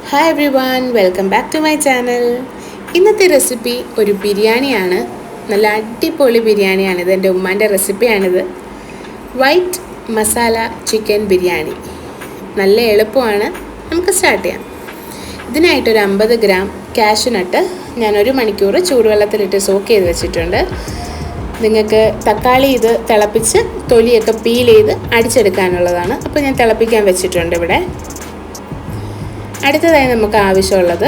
Hi everyone, welcome back to my channel. ഇന്നത്തെ recipe ഒരു ബിരിയാണിയാണ്. നല്ല അടിപൊളി ബിരിയാണിയാണിത്. എൻ്റെ ഉമ്മാൻ്റെ റെസിപ്പിയാണിത്. White masala chicken biryani. നല്ല എളുപ്പമാണ്. നമുക്ക് സ്റ്റാർട്ട് ചെയ്യാം. ഇതിനായിട്ടൊരു 50 ഗ്രാം കാഷ്യൂനട്ട് ഞാൻ 1 മണിക്കൂർ ചൂടുവെള്ളത്തിലിട്ട് സോക്ക് ചെയ്ത് വെച്ചിട്ടുണ്ട്. നിങ്ങൾക്ക് തക്കാളി ഇത് തിളപ്പിച്ച് തൊലിയൊക്കെ പീൽ ചെയ്ത് അടിച്ചെടുക്കാനുള്ളതാണ്. അപ്പോൾ ഞാൻ തിളപ്പിക്കാൻ വെച്ചിട്ടുണ്ട് ഇവിടെ. അടുത്തതായി നമുക്ക് ആവശ്യമുള്ളത്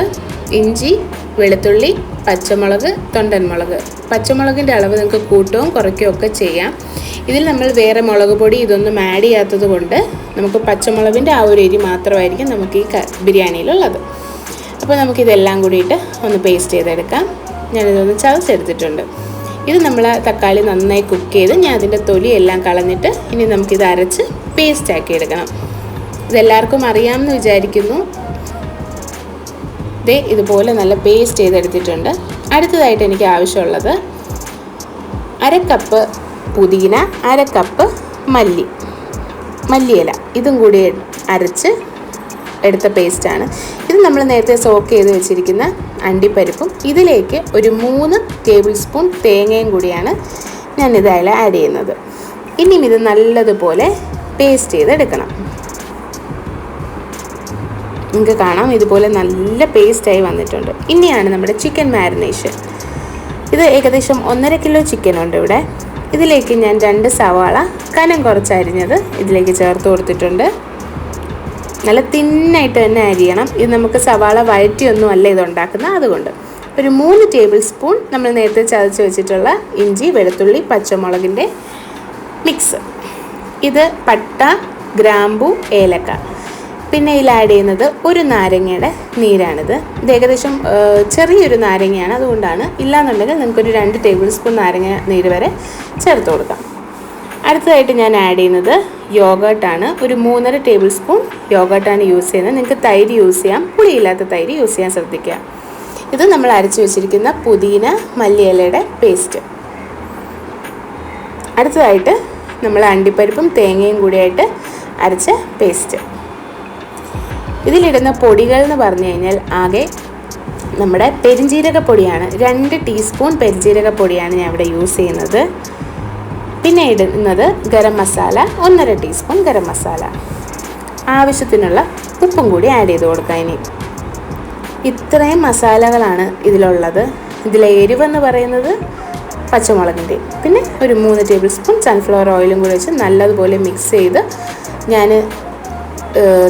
ഇഞ്ചി, വെളുത്തുള്ളി, പച്ചമുളക്, തൊണ്ടൻമുളക്. പച്ചമുളകിൻ്റെ അളവ് നിങ്ങൾക്ക് കൂട്ടവും കുറയ്ക്കുകയും ഒക്കെ ചെയ്യാം. ഇതിൽ നമ്മൾ വേറെ മുളക് പൊടി ഇതൊന്നും ആഡ് ചെയ്യാത്തത് കൊണ്ട് നമുക്ക് പച്ചമുളകിൻ്റെ ആ ഒരു എരി മാത്രമായിരിക്കും നമുക്ക് ഈ ബിരിയാണിയിലുള്ളത്. അപ്പോൾ നമുക്കിതെല്ലാം കൂടിയിട്ട് ഒന്ന് പേസ്റ്റ് ചെയ്തെടുക്കാം. ഞാനിതൊന്ന് ചതച്ചെടുത്തിട്ടുണ്ട്. ഇത് നമ്മൾ തക്കാളി നന്നായി കുക്ക് ചെയ്ത് ഞാൻ അതിൻ്റെ തൊലിയെല്ലാം കളഞ്ഞിട്ട് ഇനി നമുക്കിത് അരച്ച് പേസ്റ്റാക്കി എടുക്കണം. ഇതെല്ലാവർക്കും അറിയാമെന്ന് വിചാരിക്കുന്നു. ഇതുപോലെ നല്ല പേസ്റ്റ് ചെയ്തെടുത്തിട്ടുണ്ട്. അടുത്തതായിട്ട് എനിക്ക് ആവശ്യമുള്ളത് 1/2 കപ്പ് പുതിന, 1/2 കപ്പ് മല്ലിയില. ഇതും കൂടി അരച്ച് എടുത്ത പേസ്റ്റാണ്. ഇത് നമ്മൾ നേരത്തെ സോക്ക് ചെയ്ത് വെച്ചിരിക്കുന്ന അണ്ടിപ്പരിപ്പും ഇതിലേക്ക് ഒരു 3 ടേബിൾ സ്പൂൺ തേങ്ങയും കൂടിയാണ് ഞാനിത് ആഡ് ചെയ്യുന്നത്. ഇനിയും ഇത് നല്ലതുപോലെ പേസ്റ്റ് ചെയ്തെടുക്കണം. നിങ്ങൾക്ക് കാണാം ഇതുപോലെ നല്ല പേസ്റ്റായി വന്നിട്ടുണ്ട്. ഇനിയാണ് നമ്മുടെ ചിക്കൻ മാരിനേഷൻ. ഇത് ഏകദേശം 1.5 കിലോ ചിക്കനുണ്ട് ഇവിടെ. ഇതിലേക്ക് ഞാൻ 2 സവാള കനം കുറച്ചരിഞ്ഞത് ഇതിലേക്ക് ചേർത്ത് കൊടുത്തിട്ടുണ്ട്. നല്ല തിന്നായിട്ട് തന്നെ അരിയണം. ഇത് നമുക്ക് സവാള വഴറ്റിയൊന്നും അല്ല ഇത് ഉണ്ടാക്കുന്നത്. അതുകൊണ്ട് ഒരു 3 ടേബിൾ സ്പൂൺ നമ്മൾ നേരത്തെ ചതച്ച് വെച്ചിട്ടുള്ള ഇഞ്ചി, വെളുത്തുള്ളി, പച്ചമുളകിൻ്റെ മിക്സ്. ഇത് പട്ട, ഗ്രാമ്പു, ഏലക്ക. പിന്നെ ഇതിൽ ആഡ് ചെയ്യുന്നത് ഒരു നാരങ്ങയുടെ നീരാണിത്. ഇത് ഏകദേശം ചെറിയൊരു നാരങ്ങയാണ്, അതുകൊണ്ടാണ്. ഇല്ലാന്നുണ്ടെങ്കിൽ നിങ്ങൾക്കൊരു 2 ടേബിൾ സ്പൂൺ നാരങ്ങ നീര് വരെ ചേർത്ത് കൊടുക്കാം. അടുത്തതായിട്ട് ഞാൻ ആഡ് ചെയ്യുന്നത് യോഗേർട്ടാണ്. ഒരു 3.5 ടേബിൾ സ്പൂൺ യോഗേർട്ടാണ് യൂസ് ചെയ്യുന്നത്. നിങ്ങൾക്ക് തൈര് യൂസ് ചെയ്യാം. പുളിയില്ലാത്ത തൈര് യൂസ് ചെയ്യാൻ ശ്രദ്ധിക്കുക. ഇത് നമ്മൾ അരച്ച് വെച്ചിരിക്കുന്ന പുതിന, മല്ലിയിലയുടെ പേസ്റ്റ്. അടുത്തതായിട്ട് നമ്മൾ അണ്ടിപ്പരിപ്പും തേങ്ങയും കൂടിയായിട്ട് അരച്ച പേസ്റ്റ്. ഇതിലിടുന്ന പൊടികൾ എന്ന് പറഞ്ഞു കഴിഞ്ഞാൽ ആകെ നമ്മുടെ പെരിഞ്ജീരകപ്പൊടിയാണ്. 2 ടീസ്പൂൺ പെരിഞ്ജീരകപ്പൊടിയാണ് ഞാൻ ഇവിടെ യൂസ് ചെയ്യുന്നത്. പിന്നെ ഇടുന്നത് ഗരം മസാല, 1.5 ടീസ്പൂൺ ഗരം മസാല. ആവശ്യത്തിനുള്ള ഉപ്പും കൂടി ആഡ് ചെയ്ത് കൊടുക്കാം. ഇനി ഇത്രയും മസാലകളാണ് ഇതിലുള്ളത്. ഇതിലെ എരിവെന്ന് പറയുന്നത് പച്ചമുളകിൻ്റെ. പിന്നെ ഒരു 3 ടേബിൾ സ്പൂൺ സൺഫ്ലവർ ഓയിലും കൂടി വെച്ച് നല്ലതുപോലെ മിക്സ് ചെയ്ത് ഞാൻ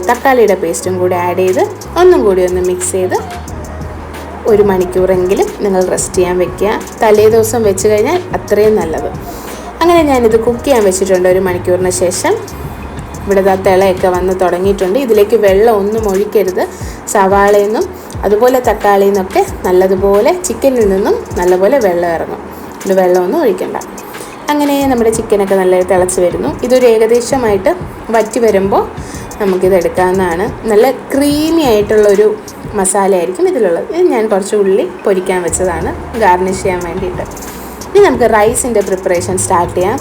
തക്കാളിയുടെ പേസ്റ്റും കൂടി ആഡ് ചെയ്ത് ഒന്നും കൂടി ഒന്ന് മിക്സ് ചെയ്ത് 1 മണിക്കൂറെങ്കിലും നിങ്ങൾ റെസ്റ്റ് ചെയ്യാൻ വെക്കുക. തലേ ദിവസം വെച്ച് കഴിഞ്ഞാൽ അത്രയും നല്ലത്. അങ്ങനെ ഞാനിത് കുക്ക് ചെയ്യാൻ വെച്ചിട്ടുണ്ട്. 1 മണിക്കൂറിന് ശേഷം ഇവിടെ തിളയൊക്കെ വന്ന് തുടങ്ങിയിട്ടുണ്ട്. ഇതിലേക്ക് വെള്ളം ഒന്നും ഒഴിക്കരുത്. സവാളയിൽ നിന്നും അതുപോലെ തക്കാളിയിൽ നിന്നൊക്കെ നല്ലതുപോലെ ചിക്കനിൽ നിന്നും നല്ലപോലെ വെള്ളം ഇറങ്ങും. ഇത് വെള്ളമൊന്നും ഒഴിക്കണ്ട. അങ്ങനെ നമ്മുടെ ചിക്കനൊക്കെ നല്ല തിളച്ച് വരുന്നു. ഇതൊരു ഏകദേശമായിട്ട് വറ്റി വരുമ്പോൾ നമുക്കിത് എടുക്കാവുന്നതാണ്. നല്ല ക്രീമി ആയിട്ടുള്ളൊരു മസാലയായിരിക്കും ഇതിലുള്ളത്. ഇത് ഞാൻ കുറച്ച് ഉള്ളി പൊരിക്കാൻ വെച്ചതാണ് ഗാർണിഷ് ചെയ്യാൻ വേണ്ടിയിട്ട്. ഇനി നമുക്ക് റൈസിൻ്റെ പ്രിപ്പറേഷൻ സ്റ്റാർട്ട് ചെയ്യാം.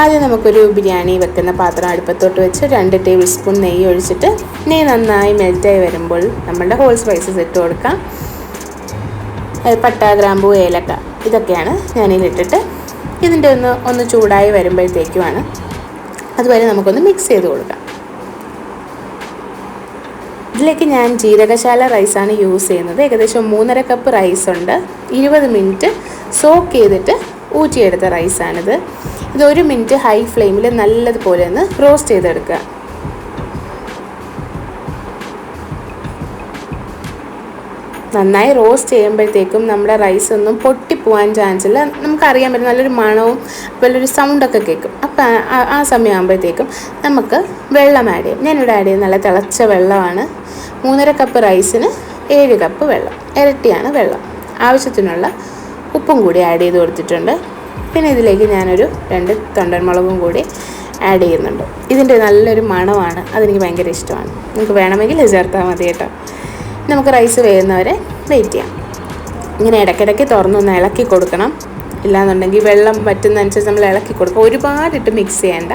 ആദ്യം നമുക്കൊരു ബിരിയാണി വെക്കുന്ന പാത്രം അടുപ്പത്തോട്ട് വെച്ച് 2 ടേബിൾ സ്പൂൺ നെയ്യ് ഒഴിച്ചിട്ട് നെയ്യ് നന്നായി മെൽറ്റായി വരുമ്പോൾ നമ്മളുടെ ഹോൾ സ്പൈസസ് ഇട്ട് കൊടുക്കാം. പട്ട, ഗ്രാമ്പൂ, ഏലക്ക ഇതൊക്കെയാണ് ഞാനിതിലിട്ടിട്ട് ഇതിൻ്റെ ഒന്ന് ചൂടായി വരുമ്പോഴത്തേക്കുമാണ്. അതുവരെ നമുക്കൊന്ന് മിക്സ് ചെയ്ത് കൊടുക്കാം. ഇതിലേക്ക് ഞാൻ ജീരകശാല റൈസാണ് യൂസ് ചെയ്യുന്നത്. ഏകദേശം 3.5 കപ്പ് റൈസ് ഉണ്ട്. 20 മിനിറ്റ് സോക്ക് ചെയ്തിട്ട് ഊറ്റിയെടുത്ത റൈസാണിത്. ഇത് 1 മിനിറ്റ് ഹൈ ഫ്ലെയിമിൽ നല്ലതുപോലെ ഒന്ന് റോസ്റ്റ് ചെയ്തെടുക്കുക. നന്നായി റോസ്റ്റ് ചെയ്യുമ്പോഴത്തേക്കും നമ്മുടെ റൈസ് ഒന്നും പൊട്ടിപ്പോവാൻ ചാൻസ് ഇല്ല. നമുക്കറിയാൻ പറ്റും നല്ലൊരു മണവും നല്ലൊരു സൗണ്ടൊക്കെ കേൾക്കും. അപ്പം ആ സമയമാകുമ്പോഴത്തേക്കും നമുക്ക് വെള്ളം ആഡ് ചെയ്യും. ഞാനിവിടെ ആഡ് ചെയ്യുന്നത് നല്ല തിളച്ച വെള്ളമാണ്. 3.5 കപ്പ് റൈസിന് 7 കപ്പ് വെള്ളം, ഇരട്ടിയാണ് വെള്ളം. ആവശ്യത്തിനുള്ള ഉപ്പും കൂടി ആഡ് ചെയ്ത് കൊടുത്തിട്ടുണ്ട്. പിന്നെ ഇതിലേക്ക് ഞാനൊരു 2 തൊണ്ടൻമുളകും കൂടി ആഡ് ചെയ്യുന്നുണ്ട്. ഇതിൻ്റെ നല്ലൊരു മണമാണ്, അതെനിക്ക് ഭയങ്കര ഇഷ്ടമാണ്. നിങ്ങൾക്ക് വേണമെങ്കിൽ ചേർത്താൽ മതി കേട്ടോ. നമുക്ക് റൈസ് വേകുന്നവരെ വെയിറ്റ് ചെയ്യാം. ഇങ്ങനെ ഇടയ്ക്കിടയ്ക്ക് തുറന്നൊന്ന് ഇളക്കി കൊടുക്കണം. ഇല്ലാന്നുണ്ടെങ്കിൽ വെള്ളം വറ്റുന്നതനുസരിച്ച് നമ്മൾ ഇളക്കി കൊടുക്കുക. ഒരുപാടിട്ട് മിക്സ് ചെയ്യേണ്ട,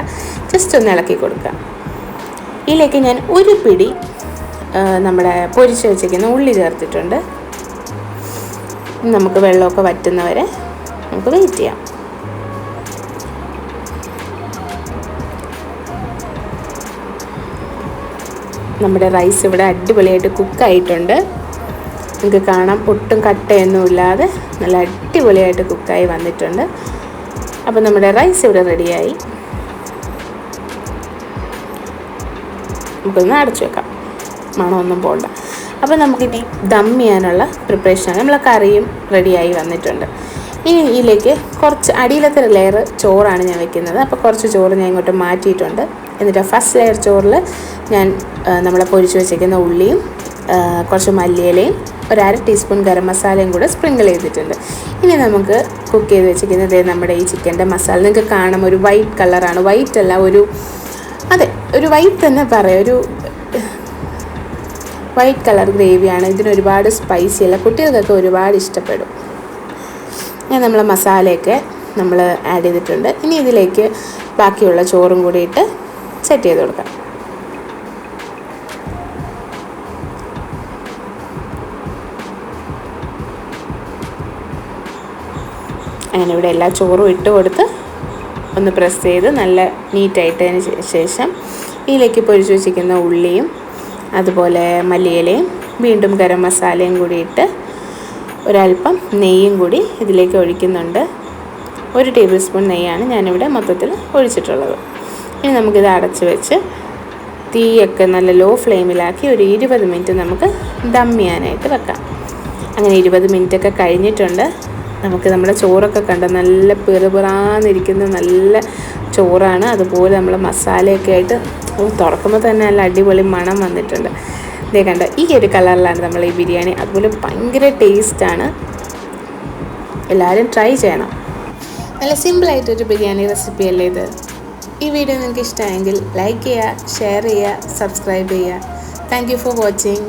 ജസ്റ്റ് ഒന്ന് ഇളക്കി കൊടുക്കുക. ഇതിലേക്ക് ഞാൻ 1 പിടി നമ്മുടെ പൊരിച്ച് വെച്ചിരിക്കുന്ന ഉള്ളി ചേർത്തിട്ടുണ്ട്. നമുക്ക് വെള്ളമൊക്കെ വറ്റുന്നവരെ നമുക്ക് വെയിറ്റ് ചെയ്യാം. നമ്മുടെ റൈസ് ഇവിടെ അടിപൊളിയായിട്ട് കുക്കായിട്ടുണ്ട്. നിങ്ങൾക്ക് കാണാം, ഒട്ടും കട്ടയൊന്നും ഇല്ലാതെ നല്ല അടിപൊളിയായിട്ട് കുക്കായി വന്നിട്ടുണ്ട്. അപ്പോൾ നമ്മുടെ റൈസ് ഇവിടെ റെഡിയായി. നമുക്കൊന്ന് അടച്ചു വെക്കാം, മണമൊന്നും പോകണ്ട. അപ്പോൾ നമുക്കിനി ദം ചെയ്യാനുള്ള പ്രിപ്പറേഷനാണ്. നമ്മളെ കറിയും റെഡിയായി വന്നിട്ടുണ്ട്. ഇനി ഇതിലേക്ക് കുറച്ച് അടിയിലത്തെ ലെയർ ചോറാണ് ഞാൻ വെക്കുന്നത്. അപ്പോൾ കുറച്ച് ചോറ് ഞാൻ ഇങ്ങോട്ട് മാറ്റിയിട്ടുണ്ട്. എന്നിട്ട് ഫസ്റ്റ് ലെയർ ചോറിൽ ഞാൻ നമ്മളെ പൊരിച്ച് വെച്ചിരിക്കുന്ന ഉള്ളിയും കുറച്ച് മല്ലിയിലയും 1/2 ടീസ്പൂൺ ഗരം മസാലയും കൂടെ സ്പ്രിങ്കിൾ ചെയ്തിട്ടുണ്ട്. ഇനി നമുക്ക് കുക്ക് ചെയ്ത് വെച്ചിരിക്കുന്നത് നമ്മുടെ ഈ ചിക്കൻ്റെ മസാല. നിങ്ങൾക്ക് കാണാം, ഒരു വൈറ്റ് കളറാണ്. വൈറ്റ് അല്ല, ഒരു വൈറ്റ് തന്നെ പറയാം, ഒരു വൈറ്റ് കളർ ഗ്രേവിയാണ്. ഇതിനൊരുപാട് സ്പൈസി അല്ല, കുട്ടികൾക്കൊക്കെ ഒരുപാട് ഇഷ്ടപ്പെടും. ഞാൻ നമ്മളെ മസാലയൊക്കെ നമ്മൾ ആഡ് ചെയ്തിട്ടുണ്ട്. ഇനി ഇതിലേക്ക് ബാക്കിയുള്ള ചോറും കൂടി ഇട്ട് സെറ്റ് ചെയ്ത് കൊടുക്കാം. അങ്ങനെ ഇവിടെ എല്ലാ ചോറും ഇട്ട് കൊടുത്ത് ഒന്ന് പ്രസ് ചെയ്ത് നല്ല നീറ്റായിട്ടതിന് ശേഷം ഇതിലേക്ക് പൊരിച്ച് വെച്ചിരിക്കുന്ന ഉള്ളിയും അതുപോലെ മല്ലിയിലയും വീണ്ടും ഗരം മസാലയും കൂടി ഇട്ട് ഒരല്പം നെയ്യും കൂടി ഇതിലേക്ക് ഒഴിക്കുന്നുണ്ട്. 1 ടേബിൾ സ്പൂൺ നെയ്യാണ് ഞാനിവിടെ മൊത്തത്തിൽ ഒഴിച്ചിട്ടുള്ളത്. ഇനി നമുക്കിത് അടച്ച് വെച്ച് തീയൊക്കെ നല്ല ലോ ഫ്ലെയിമിലാക്കി ഒരു 20 മിനിറ്റ് നമുക്ക് ദം ചെയ്യാനായിട്ട് വെക്കാം. അങ്ങനെ 20 മിനിറ്റൊക്കെ കഴിഞ്ഞിട്ടുണ്ട്. നമുക്ക് നമ്മുടെ ചോറൊക്കെ കണ്ട നല്ല പിറുപിറാന്നിരിക്കുന്ന നല്ല ചോറാണ്. അതുപോലെ നമ്മൾ മസാലയൊക്കെ ആയിട്ട് തുറക്കുമ്പോൾ തന്നെ നല്ല അടിപൊളി മണം വന്നിട്ടുണ്ട്. ഇതേ കണ്ട ഈ ഒരു കളറിലാണ് നമ്മൾ ഈ ബിരിയാണി. അതുപോലെ ഭയങ്കര ടേസ്റ്റാണ്. എല്ലാവരും ട്രൈ ചെയ്യണം. നല്ല സിമ്പിളായിട്ടൊരു ബിരിയാണി റെസിപ്പി അല്ലേ ഇത്. ഈ വീഡിയോ നിങ്ങൾക്ക് ഇഷ്ടമായെങ്കിൽ ലൈക്ക് ചെയ്യുക, ഷെയർ ചെയ്യുക, സബ്സ്ക്രൈബ് ചെയ്യുക. Thank you for watching.